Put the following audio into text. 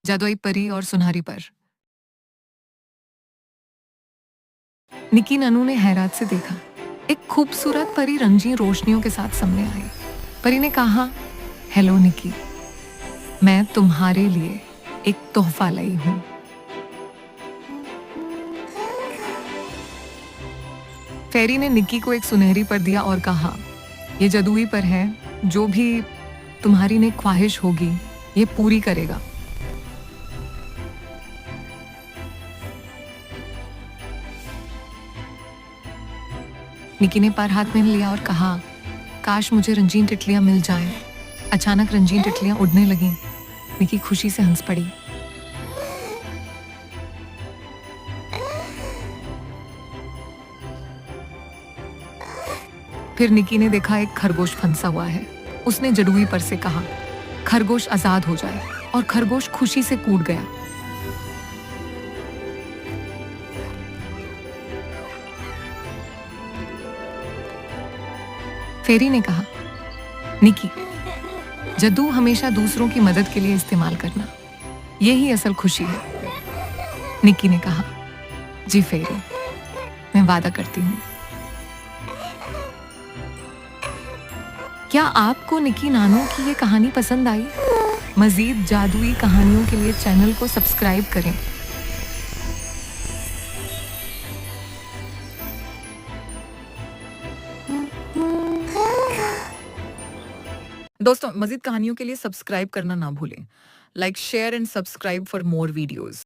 जादुई परी और सुनहरी पर। निकी ननू ने हैरत से देखा। एक खूबसूरत परी रंगीन रोशनियों के साथ सामने आई। परी ने कहा, हेलो निकी, मैं तुम्हारे लिए एक तोहफा लाई हूँ। फेरी ने निकी को एक सुनहरी पर दिया और कहा, ये जादुई पर है, जो भी तुम्हारी नेक ख्वाहिश होगी ये पूरी करेगा। निकी ने पर हाथ में लिया और कहा, काश मुझे रंगीन तितलियां मिल जाएं। अचानक रंगीन तितलियां उड़ने लगीं। निकी खुशी से हंस पड़ी। फिर निकी ने देखा एक खरगोश फंसा हुआ है। उसने जादुई पर से कहा, खरगोश आजाद हो जाए, और खरगोश खुशी से कूद गया। फेरी ने कहा, निकी, जादू हमेशा दूसरों की मदद के लिए इस्तेमाल करना, यही असल खुशी है। निकी ने कहा, जी फेरी, मैं वादा करती हूँ। क्या आपको निकी नानू की ये कहानी पसंद आई? मजीद जादुई कहानियों के लिए चैनल को सब्सक्राइब करें। दोस्तों, मजीद कहानियों के लिए सब्सक्राइब करना ना भूलें। Like, share and subscribe for more videos.